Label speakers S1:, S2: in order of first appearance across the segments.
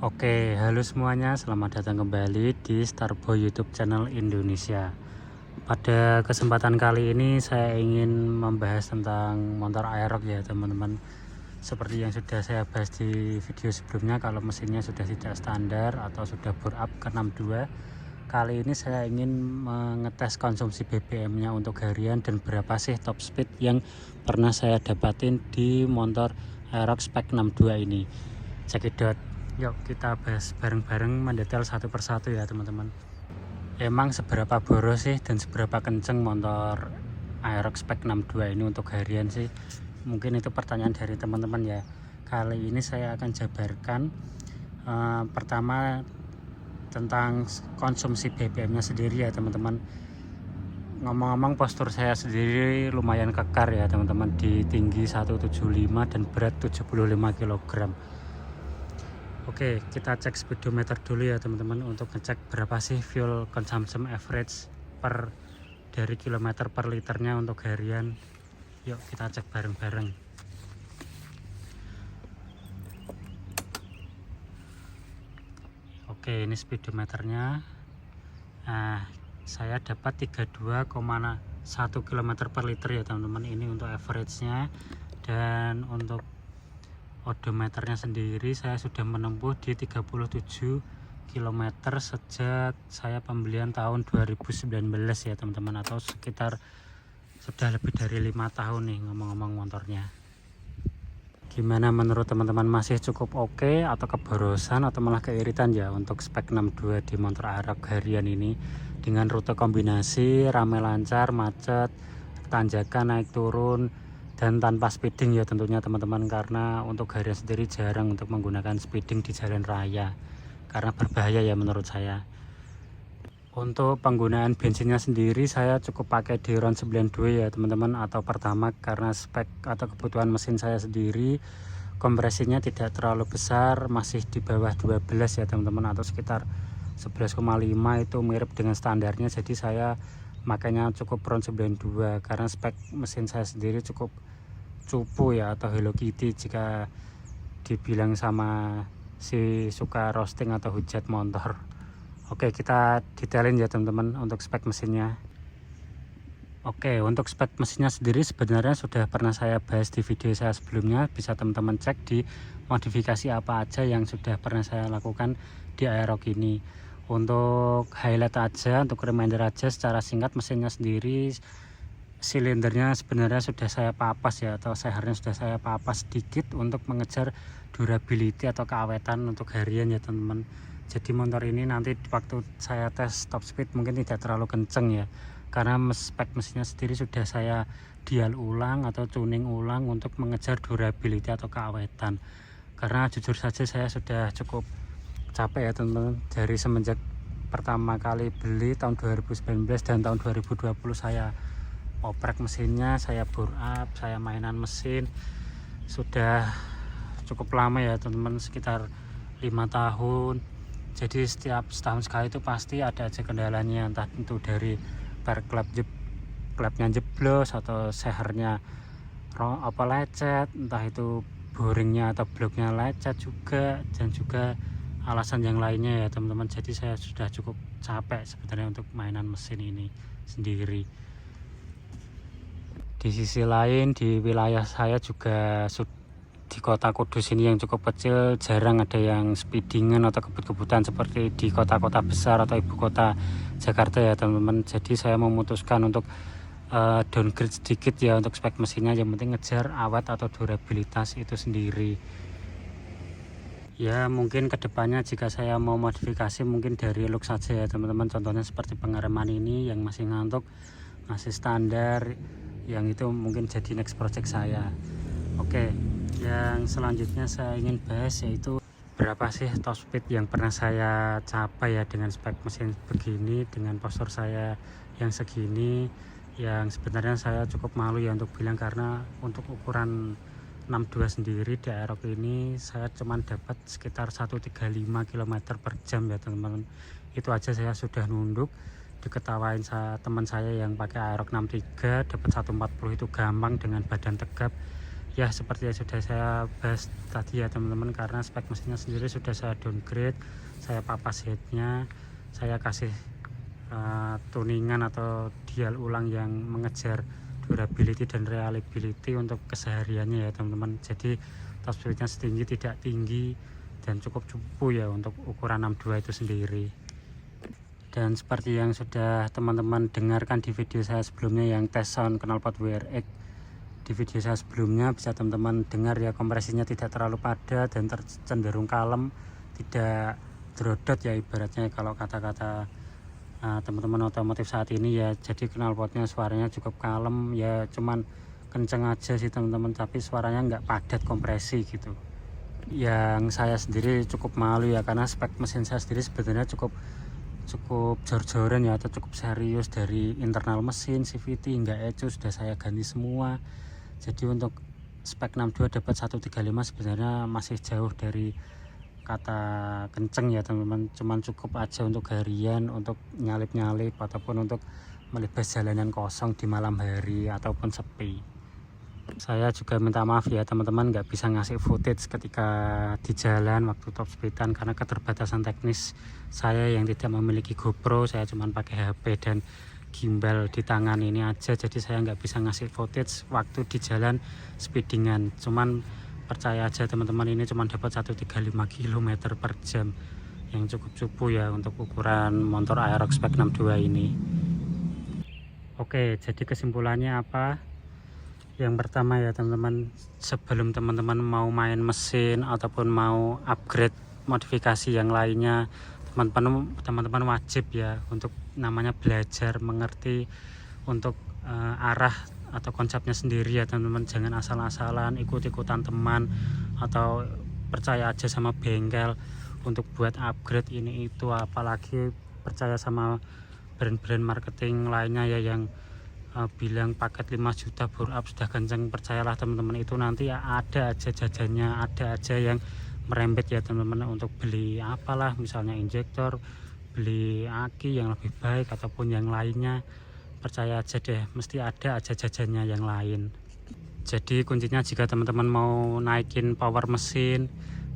S1: Oke, halo semuanya, selamat datang kembali di Starboy YouTube channel Indonesia. Pada kesempatan kali ini saya ingin membahas tentang motor Aerox ya teman-teman. Seperti yang sudah saya bahas di video sebelumnya, kalau mesinnya sudah tidak standar atau sudah bore up ke 62, kali ini saya ingin mengetes konsumsi BBM-nya untuk harian dan berapa sih top speed yang pernah saya dapatin di motor Aerox spek 62 ini. Cekidot. Yuk kita bahas bareng-bareng, mendetail satu persatu ya teman-teman. Emang seberapa boros sih dan seberapa kenceng motor Aerox spek 62 ini untuk harian sih? Mungkin itu pertanyaan dari teman-teman ya. Kali ini saya akan jabarkan pertama tentang konsumsi BBM nya sendiri ya teman-teman. Ngomong-ngomong, postur saya sendiri lumayan kekar ya teman-teman, di tinggi 175 dan berat 75 kg. Oke, kita cek speedometer dulu ya teman-teman untuk ngecek berapa sih fuel consumption average dari kilometer per liternya untuk harian. Yuk kita cek bareng-bareng. Oke, ini speedometernya. Nah, saya dapat 32,1 km per liter ya teman-teman. Ini untuk average-nya. Dan untuk odometernya sendiri saya sudah menempuh di 37 km sejak saya pembelian tahun 2019 ya teman-teman, atau sekitar sudah lebih dari 5 tahun nih ngomong-ngomong motornya. Gimana menurut teman-teman, masih cukup oke atau keborosan atau malah keiritan ya untuk spek 62 di motor Aerox harian ini, dengan rute kombinasi ramai lancar, macet, tanjakan naik turun, dan tanpa speeding ya tentunya teman-teman, karena untuk harian sendiri jarang untuk menggunakan speeding di jalan raya karena berbahaya ya menurut saya. Untuk penggunaan bensinnya sendiri saya cukup pakai Diron 92 ya teman-teman, atau Pertamax, karena spek atau kebutuhan mesin saya sendiri kompresinya tidak terlalu besar, masih di bawah 12 ya teman-teman, atau sekitar 11,5, itu mirip dengan standarnya. Jadi saya makanya cukup Ron 92 karena spek mesin saya sendiri cukup cupu ya, atau Hello Kitty jika dibilang sama si suka roasting atau hujat motor. Oke, kita detailin ya teman-teman untuk spek mesinnya. Oke, untuk spek mesinnya sendiri sebenarnya sudah pernah saya bahas di video saya sebelumnya, bisa teman-teman cek di modifikasi apa aja yang sudah pernah saya lakukan di Aerox ini. Untuk highlight aja, untuk reminder aja secara singkat, mesinnya sendiri silindernya sebenarnya sudah saya papas ya, atau sehernya sudah saya papas sedikit untuk mengejar durability atau keawetan untuk harian ya teman-teman. Jadi motor ini nanti waktu saya tes top speed mungkin tidak terlalu kenceng ya, karena spek mesinnya sendiri sudah saya dial ulang atau tuning ulang untuk mengejar durability atau keawetan. Karena jujur saja saya sudah cukup capek ya teman-teman, dari semenjak pertama kali beli tahun 2019 dan tahun 2020 saya oprek mesinnya, saya bore up, saya mainan mesin sudah cukup lama ya teman-teman, sekitar 5 tahun. Jadi setiap setahun sekali itu pasti ada aja kendalanya, entah itu dari bar klepnya jeblos atau sehernya lecet, entah itu boringnya atau bloknya lecet juga, dan juga alasan yang lainnya ya teman-teman. Jadi saya sudah cukup capek sebenarnya untuk mainan mesin ini sendiri. Di sisi lain, di wilayah saya juga di kota Kudus ini yang cukup kecil, jarang ada yang speedingan atau kebut-kebutan seperti di kota-kota besar atau ibu kota Jakarta ya teman-teman. Jadi saya memutuskan untuk downgrade sedikit ya untuk spek mesinnya, yang penting ngejar awet atau durabilitas itu sendiri. Ya mungkin kedepannya jika saya mau modifikasi mungkin dari look saja ya teman-teman, contohnya seperti pengereman ini yang masih ngantuk, masih standar, yang itu mungkin jadi next project saya. Oke, yang selanjutnya saya ingin bahas yaitu berapa sih top speed yang pernah saya capai ya dengan spek mesin begini, dengan postur saya yang segini, yang sebenarnya saya cukup malu ya untuk bilang, karena untuk ukuran 62 sendiri di Aerox ini saya cuman dapat sekitar 135 km per jam ya teman-teman. Itu aja saya sudah nunduk, diketawain teman saya yang pakai Aerox 63 dapat 140 itu gampang dengan badan tegap. ya seperti yang sudah saya bahas tadi ya teman-teman, karena spek mesinnya sendiri sudah saya downgrade, saya papas headnya, saya kasih tuningan atau dial ulang yang mengejar durability dan reliability untuk kesehariannya ya teman-teman. Jadi top speednya setinggi tidak tinggi dan cukup cupu ya untuk ukuran 62 itu sendiri. Dan seperti yang sudah teman-teman dengarkan di video saya sebelumnya yang tes sound knalpot WRX, di video saya sebelumnya bisa teman-teman dengar ya, kompresinya tidak terlalu padat dan cenderung kalem, tidak drodot ya ibaratnya kalau kata-kata teman-teman otomotif saat ini ya. Jadi knalpotnya suaranya cukup kalem ya, cuman kenceng aja sih teman-teman, tapi suaranya nggak padat kompresi gitu. Yang saya sendiri cukup malu ya, karena spek mesin saya sendiri sebenarnya cukup jor-joran ya, atau cukup serius. Dari internal mesin, CVT hingga ECU sudah saya ganti semua. Jadi untuk spek 62 dapat 135 sebenarnya masih jauh dari kata kenceng ya teman-teman, cuman cukup aja untuk harian, untuk nyalip-nyalip ataupun untuk melibas jalanan kosong di malam hari ataupun sepi. Saya juga minta maaf ya teman-teman, nggak bisa ngasih footage ketika di jalan waktu top speedan karena keterbatasan teknis saya yang tidak memiliki GoPro. Saya cuman pakai HP dan gimbal di tangan ini aja, jadi saya nggak bisa ngasih footage waktu di jalan speedingan. Cuman percaya aja teman-teman, ini cuman dapat 135 km per jam yang cukup cupu ya untuk ukuran motor Aerox spek 62 ini. Oke, jadi kesimpulannya apa? Yang pertama ya teman-teman, sebelum teman-teman mau main mesin ataupun mau upgrade modifikasi yang lainnya, teman-teman wajib ya untuk namanya belajar, mengerti untuk arah atau konsepnya sendiri ya teman-teman. Jangan asal-asalan ikut-ikutan teman atau percaya aja sama bengkel untuk buat upgrade ini itu, apalagi percaya sama brand-brand marketing lainnya ya yang bilang paket 5 juta bore up sudah kenceng. Percayalah teman-teman, itu nanti ya ada aja jajannya, ada aja yang merembet ya teman-teman untuk beli apalah, misalnya injektor, beli aki yang lebih baik ataupun yang lainnya. Percaya aja deh, mesti ada aja jajannya yang lain. Jadi kuncinya jika teman-teman mau naikin power mesin,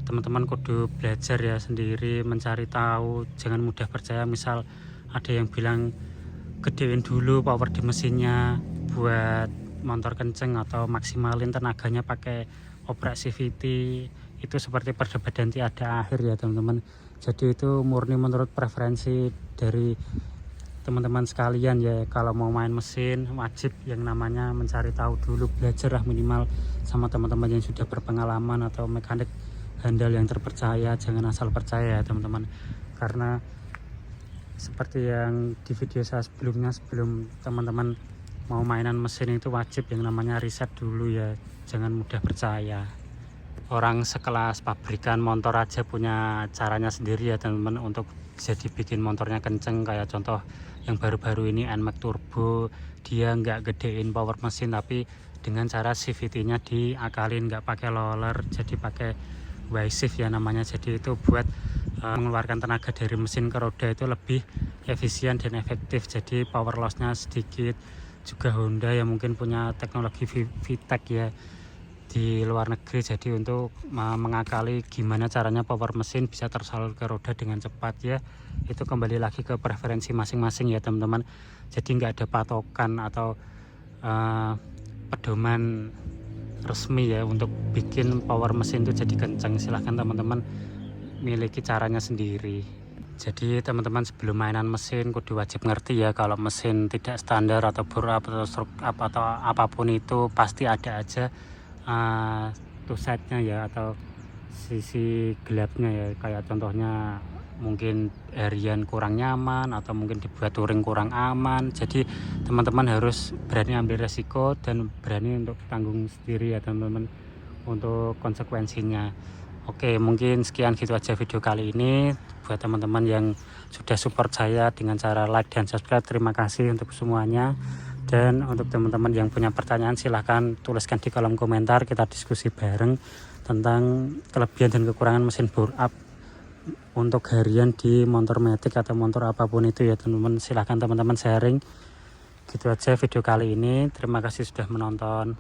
S1: teman-teman kudu belajar ya sendiri, mencari tahu, jangan mudah percaya. Misal ada yang bilang gedein dulu power di mesinnya buat motor kenceng atau maksimalin tenaganya pakai obrak CVT, itu seperti perdebatan tiada akhir ya teman-teman. Jadi itu murni menurut preferensi dari teman-teman sekalian ya. Kalau mau main mesin wajib yang namanya mencari tahu dulu, belajar lah minimal sama teman-teman yang sudah berpengalaman atau mekanik handal yang terpercaya. Jangan asal percaya ya teman-teman, karena seperti yang di video saya sebelumnya, sebelum teman-teman mau mainan mesin itu wajib yang namanya riset dulu ya, jangan mudah percaya. Orang sekelas pabrikan motor aja punya caranya sendiri ya teman-teman untuk bisa dibikin motornya kenceng. Kayak contoh yang baru-baru ini NMAX Turbo, dia nggak gedein power mesin tapi dengan cara CVT nya diakalin, nggak pakai roller, jadi pakai Y-shift ya namanya. Jadi itu buat mengeluarkan tenaga dari mesin ke roda itu lebih efisien dan efektif, jadi power lossnya sedikit. Juga Honda yang mungkin punya teknologi VTEC ya di luar negeri, jadi untuk mengakali gimana caranya power mesin bisa tersalur ke roda dengan cepat ya, itu kembali lagi ke preferensi masing-masing ya teman-teman. Jadi nggak ada patokan atau pedoman resmi ya untuk bikin power mesin itu jadi kencang. Silahkan teman-teman miliki caranya sendiri. Jadi teman-teman sebelum mainan mesin kudu wajib ngerti ya, kalau mesin tidak standar atau bore up atau stroke up atau apapun itu pasti ada aja tusetnya ya, atau sisi gelapnya ya. Kayak contohnya mungkin harian kurang nyaman atau mungkin dibuat touring kurang aman. Jadi teman-teman harus berani ambil resiko dan berani untuk tanggung sendiri ya teman-teman untuk konsekuensinya. Oke, mungkin sekian gitu aja video kali ini. Buat teman-teman yang sudah support saya dengan cara like dan subscribe, terima kasih untuk semuanya. Dan untuk teman-teman yang punya pertanyaan silahkan tuliskan di kolom komentar, kita diskusi bareng tentang kelebihan dan kekurangan mesin bore up untuk harian di motor matic atau motor apapun itu ya teman-teman. Silahkan teman-teman sharing. Gitu aja video kali ini, terima kasih sudah menonton.